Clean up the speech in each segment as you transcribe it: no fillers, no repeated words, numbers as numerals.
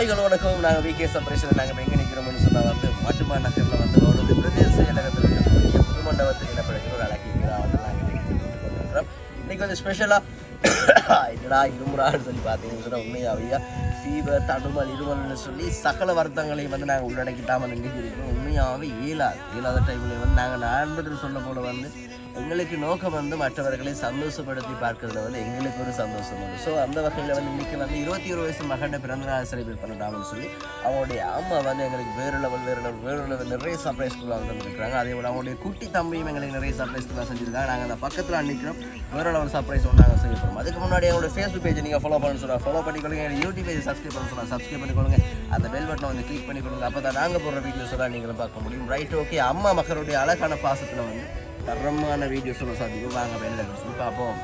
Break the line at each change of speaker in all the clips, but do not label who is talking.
ஹாய்கள் வணக்கம். நாங்கள் விகே சர்ப்ரைஸில் நாங்கள் எங்கே நிற்கிறோம்னு சொன்னால் வந்து மட்டுமா நகரில் வந்து ஒரு பிரதேச செயலகத்தில் இருக்கக்கூடிய புது மண்டபத்தில் என்ன படிக்கிற ஒரு அழகிக்கிறா வந்து நாங்கள் கொண்டிருக்கிறோம். இன்றைக்கி வந்து ஸ்பெஷலாக என்னடா இருமுறான்னு சொல்லி பார்த்தீங்கன்னு சொன்னால் உண்மையாவையா ஃபீவர் தடுமல் இருமல்னு சொல்லி சகல வருத்தங்களையும் வந்து நாங்கள் உள்ளடக்கிட்டாமல் நினைக்கிறோம். உண்மையாகவே இயலாத டைமில் வந்து நாங்கள் நண்பர்கள் சொல்ல போல வந்து எங்களுக்கு நோக்கம் வந்து மற்றவர்களை சந்தோஷப்படுத்தி பார்க்கறதுல வந்து எங்களுக்கு ஒரு சந்தோஷம் வந்து. ஸோ அந்த வகையில் வந்து இன்றைக்கி வந்து 21 வயசு மகனை பிறந்தநாள் செலிப்ரேட் பண்ணலாம்னு சொல்லி அவங்களுடைய அம்மா வந்து எங்களுக்கு வேறு லெவல் நிறைய சர்ப்ரைஸ்க்குலாம் வந்துருக்காங்க. அதே போல் அவங்களுடைய குட்டி தம்பியும் எங்களுக்கு நிறைய சர்ப்ரைஸ்க்குலாம் செஞ்சுருக்காங்க. நாங்கள் அந்த பக்கத்தில் நிற்கிறோம். வேறு லெவல் சர்ப்ரைஸ் ஒன்று நாங்கள் செய்ய போகிறோம். அதுக்கு முன்னாடி அவங்களோட ஃபேஸ்புக் பேஜை நீங்கள் ஃபாலோ பண்ண சொன்னால் ஃபாலோ பண்ணிக்கொள்ளுங்க. யூடியூப் பேஜ் சப்ஸ்கிரைப் பண்ண சொன்னால் சப்ஸ்கிரைப் பண்ணிக்கொள்ளுங்க. அந்த பெல் பட்டனை வந்து கிளிக் பண்ணிக்கொள்ளுங்க. அப்போ தான் நாங்கள் போடுற வீடியோஸ் எல்லாம் நீங்களும் பார்க்க முடியும். Right, okay. அம்மா மக்களுடைய அழகான பாசத்தில் வந்து தரமான வீடியோஸ் எல்லாம் சாதிக்கும். வாங்க வேலை சொல்லி பார்ப்போம்.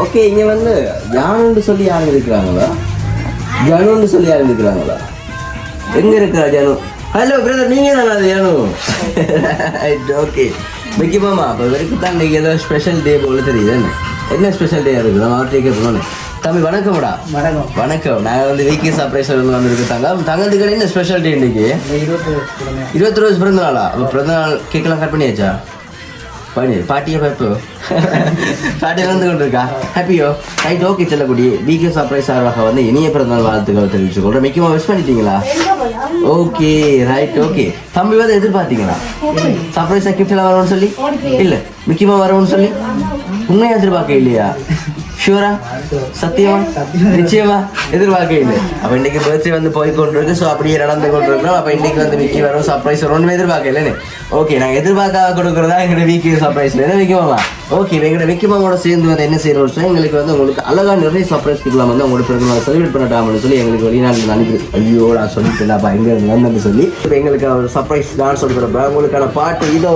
ஓகே, இங்கே வந்து ஜானுன்னு சொல்லி யாரும் இருக்கிறாங்களா? ஜானுன்னு சொல்லி யாரும் இருக்கிறாங்களா? எங்கே இருக்கிறா ஜானு? ஹலோ பிரதர், நீங்கள் தானே அது ஜானு? ஓகே, மிக்கி மாமா அப்போ வரைக்கும் தான் இன்றைக்கி ஏதோ ஸ்பெஷல் டே போல தெரியுது. என்ன ஸ்பெஷல் டே இருக்குது? நம்ம அவர்கிட்ட கேட்கணும்னு. தம்பி வணக்கம்டா. வணக்கம். நாங்கள் வந்து விகே சர்ப்ரைஸில் வந்துருக்கு. தங்கத்துக்கு கடை என்ன ஸ்பெஷல் டே இன்றைக்கி? 21 வயசு பிறந்த நாளா? அப்போ பிறந்த நாள் கேட்கலாம் கட் பண்ணியாச்சா? பண்ணி பாட்டியை பார்ப்போ பாட்டியை வந்து கொண்டு இருக்கா? ஹாப்பியோ? Right, okay. செல்லக்கூடிய விகே சர்ப்ரைஸ் சார்பாக வந்து இனிய பிறந்தநாள் வாழ்த்துக்கள் தெரிவிச்சுக்கொள்கிறேன். மிக்கமா விஷ் பண்ணிட்டீங்களா? Okay, right, okay. தம்பி வந்து எதிர்பார்த்தீங்களா சர்ப்ரைஸாக கிஃப்ட் எல்லாம் வரும்னு சொல்லி? இல்லை, மிக்கிமா வரும்னு சொல்லி உண்மையாக எதிர்பார்க்க இல்லையா? ஷூரா? சத்தியமா? நிச்சயமா எதிர்பார்க்க இல்லை. அப்போ இன்னைக்கு பர்த்டே வந்து போய் கொண்டிருக்கு. ஸோ அப்படியே நடந்து கொண்டிருக்கிறோம். அப்போ இன்னைக்கு வந்து விக்கி வரும், சர்ப்ரைஸ் வரும். ஒன்றுமே எதிர்பார்க்க இல்லைன்னு. ஓகே, நாங்கள் எதிர்பார்க்காத கொடுக்குறதா எங்களோட வீக்கி சர்ப்ரைஸ் என்ன விற்குமாமா? ஓகே, எங்களோட விக்கிமாவோட சேர்ந்து வந்து என்ன செய்யணும்? எங்களுக்கு வந்து உங்களுக்கு அழகாக நிறைய சர்ப்ரைஸ் கொடுக்கலாம். வந்து உங்களோட பிறகு செலிப்ரேட் பண்ணட்டாம்னு சொல்லி எங்களுக்கு வெளிநாட்டில் அனுப்பி ஐயோ நான் சொல்லிட்டேன்ப்பா எங்கே வந்து சொல்லி இப்போ எங்களுக்கு ஒரு சர்ப்ரைஸ் டான்ஸ் சொல்லி கொடுப்பேன். உங்களுக்கான பாட்டு இதோ.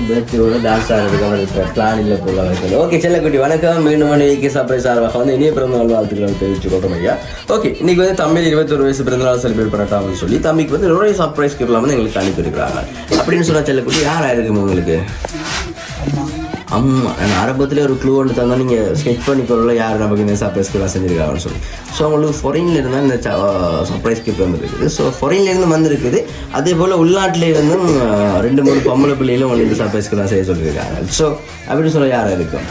பர்த்டேவோட டான்ஸ் ஆடுறதுக்கு அவருக்கு பிளான் இல்லை போல இருக்குது. ஓகே, செல்லக்குட்டி வணக்கம். மீண்டும் விகே சர்ப்ரைஸ் சார்பாக வந்து இனிய பிறந்தநாள் வாழ்த்துக்கள் தெரிவிச்சு கொள்றோம் ஐயா. ஓகே, இன்னைக்கு வந்து தம்பி 21 வயசு பிறந்தநாள் செலிப்ரேட் பண்ணட்டாம்னு சொல்லி தம்பிக்கு வந்து நிறைய சர்ப்ரைஸ் கிஃப்ட்லாம் வந்து எங்களுக்கு அனுப்பியிருக்கிறாங்க. அப்படின்னு சொன்னால் செல்லக்குட்டி யார் ஆயிருக்கும் உங்களுக்கு? அம்மா. நான் ஆரம்பத்தில் ஒரு க்ளூ ஒன்று தந்தால் நீங்கள் ஸ்கெச் பண்ணிக்கொள்ள யார் நமக்கு இந்த சர்ப்ரைஸ் கிஃப்ட்லாம் செஞ்சுருக்காங்கன்னு சொல்லி. ஸோ உங்களுக்கு ஃபாரின்ல இருந்தால் இந்த சர்ப்ரைஸ் கிஃப்ட் வந்துருக்குது. ஸோ ஃபாரின்லேருந்து வந்திருக்குது. அதே போல் உள்நாட்டில் இருந்தும் 2-3 பொம்பளை பிள்ளைகளும் உங்களுக்கு இந்த சர்ப்ரைஸ்க்கு தான் செய்ய சொல்லியிருக்காங்க. ஸோ அப்படின்னு சொல்ல யாரும் இருக்கும்?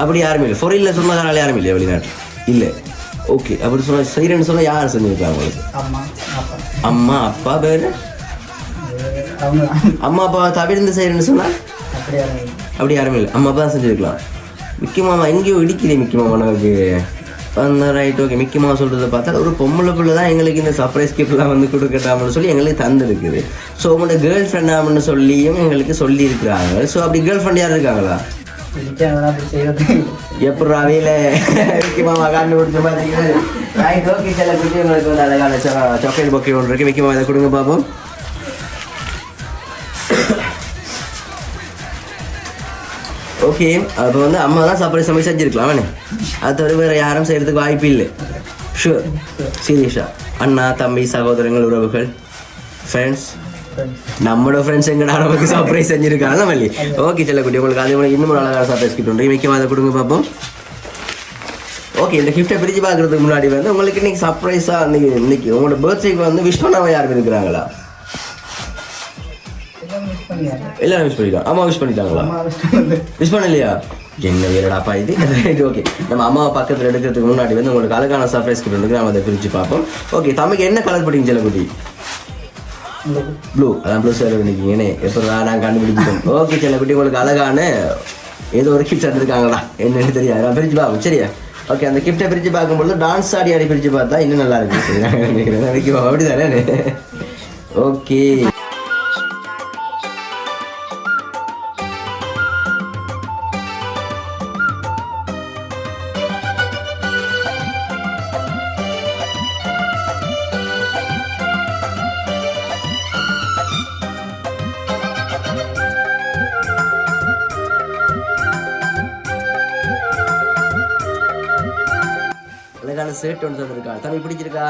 அப்படி யாருமே இல்லை. ஃபாரினில் சொன்னதால யாரும் இல்லையா வெளிநாட்டில்? இல்லை. ஓகே, அப்படி சொன்னால் செய்கிறேன்னு சொன்னால் யார் செஞ்சுருக்காங்க உங்களுக்கு? அம்மா அப்பா பேர்? அம்மா அப்பா தவிர்த்து செய்கிறேன்னு சொன்னால் அப்படி யாருமே இல்லை. அம்மா அப்பா தான் செஞ்சுருக்கலாம். மிக்கி மாமா எங்கேயோ இடிக்குது மிக்கி மாமா நமக்கு அந்த. Right, okay. மிக்கி மாமா சொல்கிறத பார்த்தா ஒரு பொம்பளை பிள்ளை தான் எங்களுக்கு இந்த சர்ப்ரைஸ் கிஃப்ட்லாம் வந்து கொடுக்கட்டாம்னு சொல்லி எங்களுக்கு தந்துருக்குது. ஸோ உங்களோட கேர்ள் ஃப்ரெண்டாம்னு சொல்லியும் எங்களுக்கு சொல்லியிருக்கிறாங்க. ஸோ அப்படி கேர்ள் ஃப்ரெண்ட் யார் இருக்காங்களா? எப்படி அவையில் மிக்கி மாமா கண்டுபிடிச்ச பார்த்தீங்கன்னா ரைட், ஓகே. சில குட்டி உங்களுக்கு வந்து அழகான சாக்லேட் பொக்கே ஒன்று இருக்குது. மிக்கி மாமா இதை கொடுங்க பார்ப்போம். ஓகே, அப்போ வந்து அம்மா தான் சர்ப்ரைஸ் சமைச்சு செஞ்சிருக்கலாம் அவனே. அது தவிர வேறு யாரும் செய்கிறதுக்கு வாய்ப்பு இல்லை. ஷூர், சீரியஸா. அண்ணா, தம்பி, சகோதரங்கள், உறவுகள், ஃப்ரெண்ட்ஸ், நம்மளோட ஃப்ரெண்ட்ஸ் எங்கடா நமக்கு சர்ப்ரைஸ் செஞ்சிருக்காங்க மல்லி. ஓகே செல்லக்குட்டி, உங்களுக்கு அதே மாதிரி இன்னும் ஒரு அழகான சர்ப்ரைஸ் கிஃப்ட் உண்டு. மிக்க அதை கொடுங்க பார்ப்போம். ஓகே, இந்த கிஃப்ட்டை பிரித்து பார்க்குறதுக்கு முன்னாடி வந்து உங்களுக்கு இன்னைக்கு சர்ப்ரைஸாக இன்னைக்கு உங்களோட பர்த்டேக்கு வந்து விஷ் பண்ணாமல் யாரும் இருக்கிறாங்களா? எல்லாரும் விஷ் பண்ணிக்கலாம். அம்மா விஷ் பண்ணிட்டாங்களா? விஷ் பண்ணலையா? என்ன வேறடாப்பா இது. ஓகே, நம்ம அம்மாவை பக்கத்தில் எடுக்கிறதுக்கு முன்னாடி வந்து உங்களுக்கு அழகான சர்ப்ரைஸ் கிஃப்ட் வந்து நம்ம அதை பிரித்து பார்ப்போம். ஓகே, தம்பிக்கு என்ன கலர் போட்டீங்க செல்லக்குட்டி? ப்ளூ. அதான் ப்ளூ சேர் பண்ணிக்கிங்கண்ணே. எப்போ நான் கண்டுபிடிச்சிட்டோம். ஓகே செல்லக்குட்டி, உங்களுக்கு அழகான ஏதோ ஒரு கிஃப்ட் எடுத்துருக்காங்களா என்னன்னு தெரியாது. நான் பிரித்து பார்ப்போம் சரியா? ஓகே, அந்த கிஃப்ட்டை பிரித்து பார்க்கும்போது டான்ஸ் ஆடி பிரித்து பார்த்தா இன்னும் நல்லா இருக்கு. நினைக்கிறேன் அப்படி தானே? ஓகே, ஷர்ட் ஒன்று தந்துருக்கா. தம்பி பிடிச்சிருக்கா?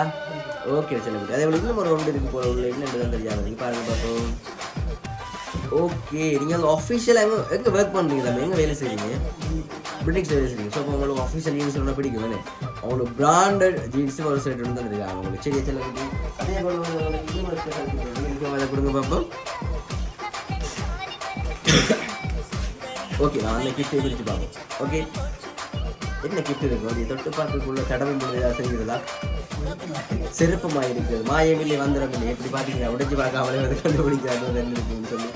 ஓகே செல்லக்குட்டி, அதே போல இன்னும் ஒரு ரவுண்ட் இருக்கு போல உள்ள. என்னன்னு தெரியாது, நீங்கள் பாருங்க பார்ப்போம். ஓகே, நீங்கள் அந்த ஆஃபீஷியலாக எங்கே ஒர்க் பண்ணுறீங்க தம்பி? எங்கே வேலை செய்கிறீங்க? பில்டிங்ஸ் வேலை செய்கிறீங்க. ஸோ இப்போ உங்களுக்கு ஆஃபீஷியல் ஜீன்ஸ் ஒன்று பிடிக்கும் தானே? அவங்களுக்கு பிராண்டட் ஜீன்ஸும் ஒரு ஷர்ட் ஒன்று தந்துருக்காங்க உங்களுக்கு. சரி செல்லக்குட்டி, அதே போல் அதை கொடுங்க பார்ப்போம். ஓகே, நான் அந்த கிஃப்ட்டை பிரித்து பார்ப்போம். ஓகே, என்ன கிஃப்ட் இருக்கும்? அது தொட்டு பார்க்கக்குள்ள கடமை முடிஞ்சதா செய்கிறதா? சிறப்பமாக இருக்குது. மாயமில்லை வந்துடமில்லை. எப்படி பார்த்தீங்கன்னா உடைச்சு பார்க்காமலே வந்து கண்டுபிடிக்கிறாங்க என்ன இருக்குன்னு சொல்லி.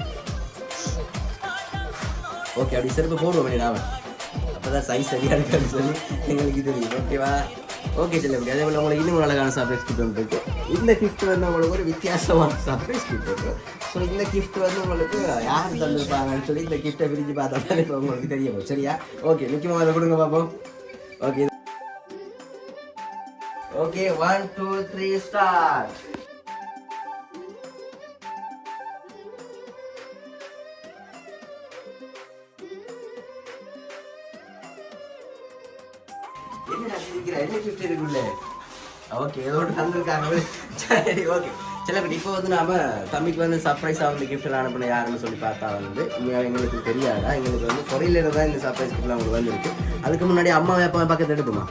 ஓகே, அப்படி சிறப்பு போடுவோம் நான். அப்போதான் சைஸ் சரியாக இருக்கான்னு சொல்லி எங்களுக்கு தெரியும். ஓகேவா? ஓகே செல்லப்படி, அதே போல் உங்களுக்கு இன்னும் அழகான சர்ப்ரைஸ் கிஃப்ட் ஒன்று இருக்குது. இந்த கிஃப்ட் வந்து உங்களுக்கு ஒரு வித்தியாசமான சர்ப்ரைஸ் கிஃப்ட் இருக்குது. ஸோ இந்த கிஃப்ட் வந்து உங்களுக்கு யார் தந்துருப்பாங்கன்னு சொல்லி இந்த கிஃப்ட்டை பிரித்து பார்த்தா தான் இப்போ உங்களுக்கு தெரியும் சரியா? ஓகே, முக்கியமாக அதை கொடுங்க பார்ப்போம். Okay okay, 1 2 3 start. என்ன சிரிக்கிற? என்ன கிஃப்ட் இருக்குல்ல? ஓகே, ஏதோ ஒன்று தந்துருக்காங்க. சரி ஓகே செல்லக்குட்டி, இப்போ வந்து நாம தம்பிக்கு வந்து சர்ப்ரைஸாக வந்து கிஃப்ட் அனுப்பின யாருன்னு சொல்லி பார்த்தா வந்து எங்களுக்கு தெரியாதா? எங்களுக்கு வந்து கொரியரில் தான் இந்த சர்ப்ரைஸ் கிஃப்ட்லாம் உங்களுக்கு வந்துருக்கு. அதுக்கு முன்னாடி அம்மாவை அப்பா பக்கத்தில் எடுப்போமா?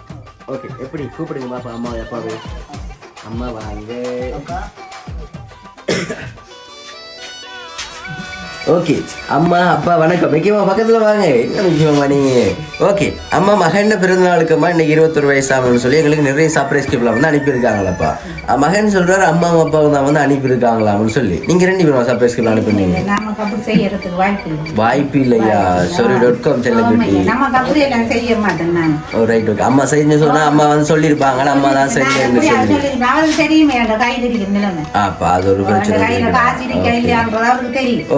ஓகே, எப்படி கூப்பிடுங்க பாப்பா அம்மாவை அப்பாவே. அம்மா வாங்க. ஓகே, அம்மா அப்பா வணக்கம். முக்கியமா பக்கத்தில் வாங்க. என்ன முக்கியமா நீங்கள்? ஓகே, அம்மா மகன் பிறந்த நாளுக்குமா இன்னைக்கு 21 வயசாகணும்னு சொல்லி எங்களுக்கு நிறைய சர்ப்ரைஸ் கிஃப்ட்லாம் வந்து அனுப்பியிருக்காங்களப்பா. மகன் சொல்றாரு அம்மாவும் அப்பாவும் தான் வந்து அனுப்பியிருக்காங்களாம்னு சொல்லி. நீங்க 2 பேரும் சர்ப்ரைஸ் கிஃப்ட் அனுப்பினீங்க? வாய்ப்பு இல்லையா? sorry.com செல்லக்குட்டி. ஓ ரைட் ஓகே, அம்மா செய்ய சொன்னா அம்மா வந்து சொல்லியிருப்பாங்க. அம்மா தான் செஞ்சேன்னு சொல்லி. அப்பா அது ஒரு பிரச்சனை.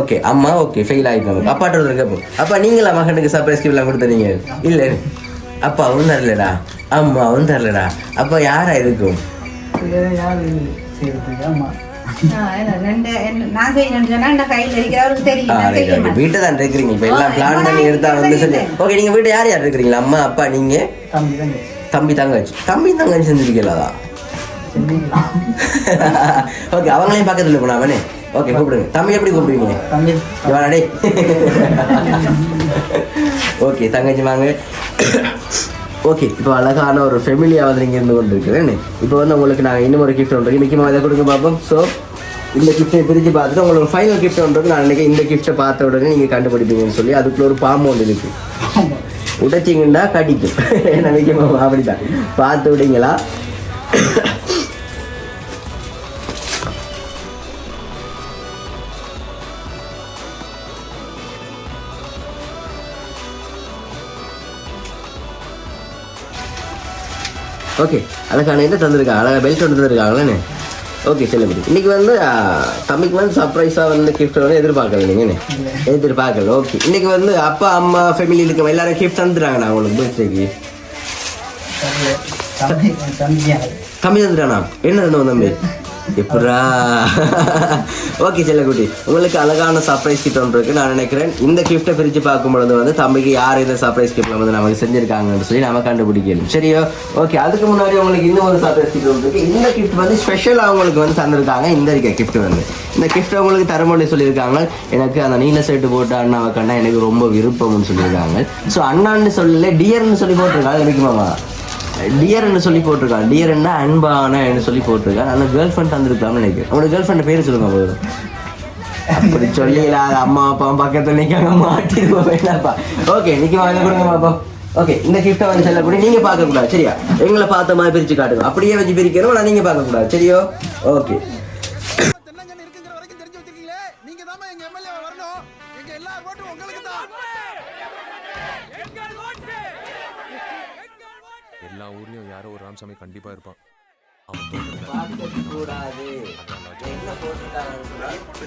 ஓகே, அம்மா ஓகே ஃபெயில் ஆகிட்டாங்க. அப்பாட்ட ஒரு கேட்போம். அப்பா நீங்களா மகனுக்கு சர்ப்ரைஸ் கிஃப்ட்லாம் கொடுத்தீங்க? இல்லை, அப்பாவும் தரலடா அம்மாவும் தரலடா. அப்பா யாரா இருக்கும்? வீட்டை தான் இருக்கிறீங்க. இப்ப எல்லாம் பிளான் பண்ணி எடுத்தா வந்து சொல்லி. ஓகே, நீங்க வீட்டை யார் யார் இருக்கிறீங்களா? அம்மா அப்பா நீங்க தம்பி தங்கச்சி. தம்பி தங்கச்சி செஞ்சிருக்கீங்களா? ஓகே, அவங்களையும் பக்கத்துல போனா அவனே. ஓகே, கூப்பிடுங்க. தம்பி எப்படி கூப்பிடுவீங்க? வாடே. ஓகே, தங்கச்சி வாங்க. ஓகே, இப்போ அழகான ஒரு ஃபெமிலியாக வந்து நீங்கள் இருந்து கொண்டு இருக்குதுன்னு. இப்போ வந்து உங்களுக்கு நாங்கள் இன்னும் ஒரு கிஃப்ட் ஒன்று முக்கியமாக இதை கொடுக்க பார்ப்போம். ஸோ இந்த கிஃப்ட்டை பிரித்து பார்த்துட்டு உங்களுக்கு ஃபைனல் கிஃப்ட் ஒன்று நான் நினைக்கிறேன். இந்த கிஃப்ட்டை பார்த்த உடனே நீங்கள் கண்டுபிடிப்பீங்கன்னு சொல்லி அதுக்குள்ள ஒரு பாம்பு ஒன்று இருக்குது. உடைச்சிங்கன்னா கடிக்கும். நினைக்கிறோம் அப்படிதான். பார்த்து விடுங்களா? ஓகே, அழகான என்ன தந்துருக்காங்க? அழகாக பெல்ட் ஒன்று தந்துருக்காங்களே. ஓகே செல்லப்படி, இன்னைக்கு வந்து தம்பிக்கு வந்து சர்ப்ரைஸாக வந்து கிஃப்ட் வந்து எதிர்பார்க்கல நீங்கள் எதிர்பார்க்கல. ஓகே, இன்னைக்கு வந்து அப்பா அம்மா ஃபேமிலி இருக்க எல்லாரும் கிஃப்ட் தந்துடுறாங்கண்ணா உங்களுக்கு பர்த்டேக்கு? தம்பி தந்துட்டானா? என்ன தந்தோம் தம்பி? எப்படா ஓகே செல்லக்குட்டி, உங்களுக்கு அழகான சர்ப்ரைஸ் கிஃப்ட் ஒன்று இருக்கு. நான் நினைக்கிறேன் இந்த கிஃப்ட்டை பிரித்து பார்க்கும் பொழுது வந்து தம்பிக்கு யார் இந்த சர்ப்ரைஸ் கிஃப்ட் வந்து நமக்கு செஞ்சிருக்காங்கன்னு சொல்லி நம்ம கண்டுபிடிக்கணும். சரியோ? ஓகே, அதுக்கு முன்னாடி உங்களுக்கு இன்னும் ஒரு சர்ப்ரைஸ் கிஃப்ட் ஒன்று இருக்கு. இந்த கிஃப்ட் வந்து ஸ்பெஷலாக அவங்களுக்கு வந்து தந்திருக்காங்க. இந்த இருக்க கிஃப்ட் வந்து இந்த கிஃப்ட் உங்களுக்கு தரமொழி சொல்லியிருக்காங்க. எனக்கு அந்த நீல ஷர்ட் போட்டு அண்ணாவை கண்டா எனக்கு ரொம்ப விருப்பம்னு சொல்லியிருக்காங்க. ஸோ அண்ணான்னு சொல்லல டியர்னு சொல்லி போட்டிருக்காங்க. இருக்குமாமா டியர்ன்னு சொல்லி போட்டிருக்கான். டியர்ன்னா அன்பானு சொல்லி போட்டிருக்கான். அந்த கேர்ள் ஃப்ரெண்ட் தந்திருக்கான்னு நினைக்கிறேன். உங்களோட கேர்ள் ஃப்ரெண்ட் பேர் சொல்லுங்க போதும். அப்படி சொல்லிடலாம். அம்மா அப்பா பக்கத்தில் நிற்காங்க மாட்டிடுவோம் வேண்டாப்பா. ஓகே, நிற்க வாங்க கொடுங்க பாப்பா. ஓகே, இந்த கிஃப்ட்டை வந்து செல்லக்கூடிய நீங்கள் பார்க்கக்கூடாது. சரியா? எங்களை பார்த்த மாதிரி பிரித்து காட்டுங்க. அப்படியே வச்சு பிரிக்கணும். ஆனால் நீங்கள் பார்க்கக்கூடாது. சரியோ? ஓகே.
எல்லா ஊர்லயும் யாரோ ஒரு ராமசாமி கண்டிப்பா இருப்பான்.
கூடாது என்ன போட்டுட்டாங்க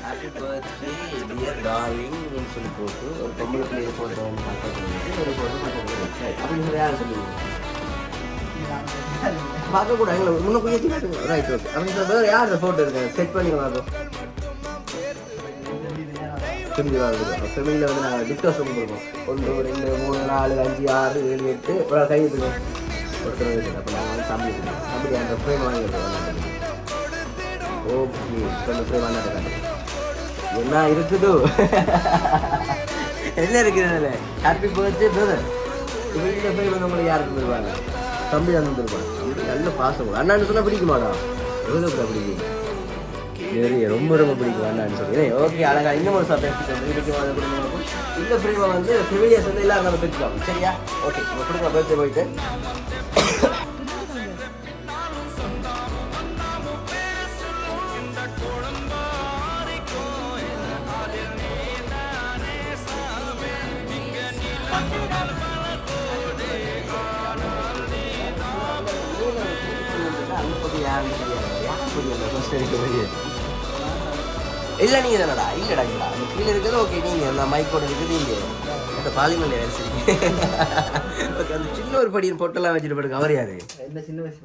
ஹாப்பி பர்த்டே டியர் டார்லிங் சொல்லி போட்டு ஒரு பொம்பளை பிள்ளைய போட்டு ஒரு போட்டு அப்படின்னு சொல்லி யாரும் சொல்லுவீங்க பார்க்கக்கூடாது. எங்களை முன்ன கொஞ்சம் ரைட். ஓகே, அவங்க வேறு யார் ஃபோட்டோ இருக்கு செட் பண்ணி பார்ப்போம். ஃபெமிலியில் வந்து நாங்கள் டிஸ்கஸ் பண்ணிருக்கோம். 1 2 3 4 5 6 7 8 ஒரு கை எடுத்துக்கோம். ஒருத்தர் இருக்குது. அப்போ நாங்கள் வந்து தம்பி அந்த ஃப்ரேம் வாங்கிடுறோம். ஓகே, இப்போ அந்த ஃப்ரேம் வாங்கிட்டு என்ன இருக்குது என்ன இருக்குது அதில் ஹாப்பி பர்த்டே பிரதர். இந்த ஃப்ரேம் வந்து உங்களுக்கு யாருக்கு தருவாங்க? தம்பி தான் தந்துருப்பாங்க. தம்பி நல்ல பாசம். அண்ணான்னு சொன்னால் பிடிக்குமாடா? எவ்வளோ கூட பிடிக்கும்? நிறைய ரொம்ப ரொம்ப பிடிக்கும் அண்ணான்னு சொல்லி. ஓகே, அழகா இன்னும் ஒரு சர்ப்ரைஸ் பிடிக்கும். இந்த ஃப்ரேமை வந்து ஃபெமிலியர்ஸ் வந்து எல்லாரும் நம்ம பிடிச்சோம். சரியா? ஓகே, நம்ம கொடுக்குற பர்த்டே போயிட்டு இல்லை நீங்கள் தானடா? இல்லைடா இல்லைடா அந்த கீழே இருக்குது. ஓகே, நீங்கள் அந்த மைக்கோட இருக்குது. இங்கே அந்த பாலிமல்ல வேறு சரி. ஓகே, அந்த சின்ன ஒரு படியின் பொட்டெல்லாம் வச்சுட்டு போடுங்க. அவர் யார்? சின்ன வயசு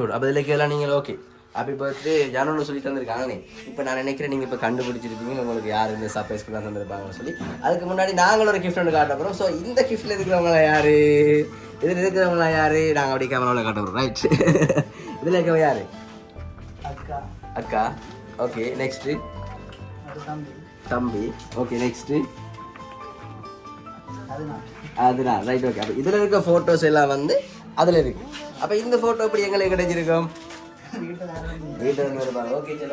போடு. அப்போ இதில் கேட்கலாம் நீங்கள். ஓகே, ஹாப்பி பர்த்டே ஜானோன்னு சொல்லி தந்திருக்காங்கண்ணே. இப்போ நான் நினைக்கிறேன் நீங்கள் இப்போ கண்டுபிடிச்சிருப்பீங்க உங்களுக்கு யார் இந்த சர்ப்ரைஸ்க்கு தான் தந்திருப்பாங்கன்னு சொல்லி. அதுக்கு முன்னாடி நாங்கள் ஒரு கிஃப்ட் ஒன்று காட்ட போகிறோம். ஸோ இந்த கிஃப்ட்டில் இருக்கிறவங்களா யார்? இதில் இருக்கிறவங்களா யார்? நாங்கள் அப்படி கேமராவில் காட்ட போகிறோம். ரைட். இதில் இருக்கிறவங்க யார்? அக்கா. ஓகே, நெக்ஸ்ட்டு தம்பி. ஓகே, நெக்ஸ்ட்டு அதுதான். ரைட். ஓகே, அப்போ இதில் இருக்க ஃபோட்டோஸ் எல்லாம் வந்து அதில் இருக்கு. அப்போ இந்த ஃபோட்டோ எப்படி எங்களுக்கு கிடைச்சிருக்கோம்? வீட்டில் இருந்து வருவாங்க. ஓகே, சில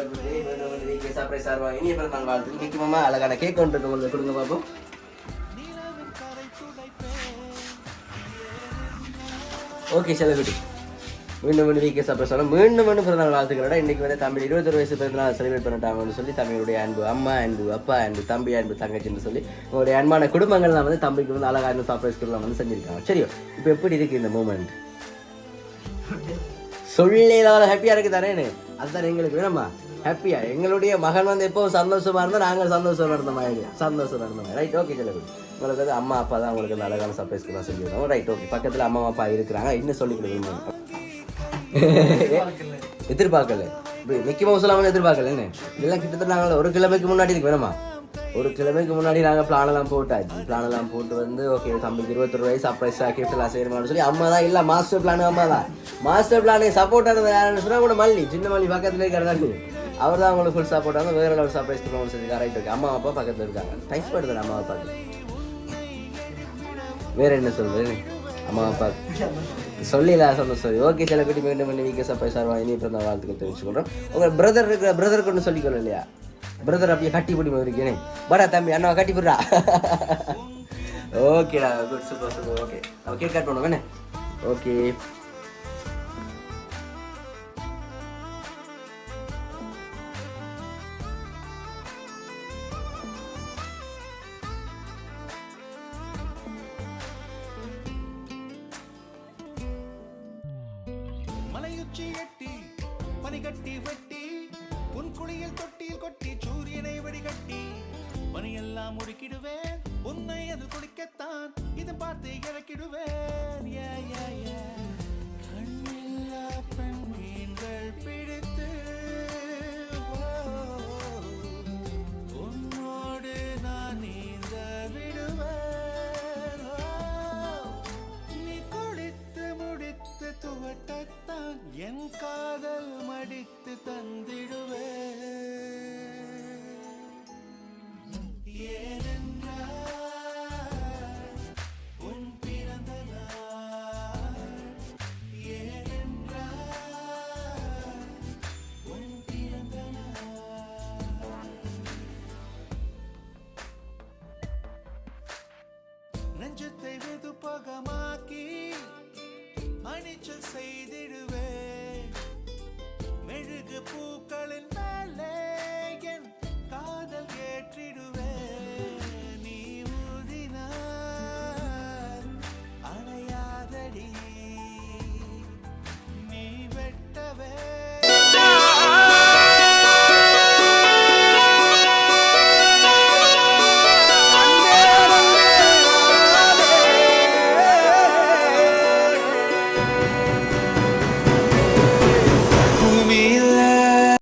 சர்ப்ரைஸ் ஆடுவாங்க. இனி அப்புறம் நான் வாழ்த்து நிற்குமாமா அழகான கேக் கொண்டு இருக்கு. உங்களுக்கு கொடுங்க பார்ப்போம். ஓகே, செல்லக்குட்டி மீண்டும் வீக்கே சர்ப்ரைஸ் ஆகணும். மீண்டும் பிறந்தநாள் வாழ்த்துக்கிறோட இன்றைக்கி வந்து தம்பி 21 வயசு பிறந்தநாள் செலிப்ரேட் பண்ணிட்டாங்கன்னு சொல்லி தம்பியுடைய அன்பு அம்மா அன்பு அப்பா அன்பு தம்பி அன்பு தங்கச்சின்னு சொல்லி உங்களுடைய அன்பான குடும்பங்கள்லாம் வந்து தம்பிக்கு வந்து அழகாக இந்த சர்ப்ரைஸ் கொடுக்கலாம் வந்து செஞ்சுருக்காங்க. சரியோ? இப்போ எப்படி இருக்குது இந்த மூமெண்ட்? சொல்லேதாவது ஹாப்பியாக இருக்குது தானேன்னு. அதுதான் எங்களுக்கு வேணுமா ஹாப்பியா? எங்களுடைய மகன் வந்து எப்போ சந்தோஷமாக இருந்தால் நாங்கள் சந்தோஷமாக இருந்த மாதிரி. ரைட். ஓகே, செல்லக்குட்டி உங்களுக்கு வந்து அம்மா அப்பா தான் உங்களுக்கு அந்த அழகான சர்ப்ரைஸ்க்கு தான் செஞ்சுருக்கோம். ரைட். ஓகே, பக்கத்தில் அம்மா அப்பா இருக்கிறாங்க. இன்னும் சொல்லி கொடுக்கணும். எதிர்பார்க்கல. மிக்கி மவுஸ்லாம் வந்து எதிர்பார்க்கல. என்ன இதெல்லாம் கிட்டத்தட்ட நாங்கள் ஒரு கிழமைக்கு முன்னாடி இருக்கு வேணுமா? ஒரு கிழமைக்கு முன்னாடி நாங்கள் பிளானெல்லாம் போட்டாச்சு. பிளானெல்லாம் போட்டு வந்து ஓகே தம்பிக்கு 21 வயசு சர்ப்ரைஸாக கிஃப்ட்லாம் செய்யணும்னு சொல்லி அம்மா தான் இல்லை மாஸ்டர் பிளான். அம்மா தான் மாஸ்டர் பிளானே சப்போர்ட்டாக இருந்தது. யாருன்னு சொன்னால் கூட மல்லி சின்ன மல்லி பக்கத்தில் இருக்கிறதாங்க. அவர் தான் அவங்களுக்கு ஃபுல் சப்போர்ட்டாக வந்து வேறு லெவல் சர்ப்ரைஸ் பண்ணணும் செஞ்சுருக்காங்க. ரைட். ஓகே, அம்மா அப்பா பக்கத்தில் இருக்காங்க. தேங்க்ஸ் பண்ணுறேன் அம்மா அப்பாவுக்கு. வேறு என்ன சொல்கிறது? அம்மா அப்பா சொல்லிடலாம் சந்தோஷம். ஓகே, சில குட்டி மீண்டும் வீக்கே சர்ப்ரைஸ் ஆடுவாங்க. இனி இப்போ நான் வாழ்த்துக்கள் தெரிவிச்சுக்கொள்கிறோம். உங்கள் பிரதர் இருக்கிற பிரதருக்கு ஒன்று சொல்லிக்கணும் இல்லையா? பிரதர் அப்படியே கட்டி பிடி இருக்கேனே. படா தம்பி அண்ணா கட்டி போடுறா. ஓகேடா, குட், சூப்பர். ஓகே, நம்ம கேக் கட் பண்ணுவோம். என்ன? ஓகே,
மலையுச்சி எட்டி பனிகட்டி வெட்டி உன் குளியல் தொட்டியில் கொட்டி சூரியனை வடிகட்டி பனியெல்லாம் முடுக்கிடுவேன் உன்னை அது குளிக்கத்தான் இதை பார்த்து இறக்கிடுவேன்.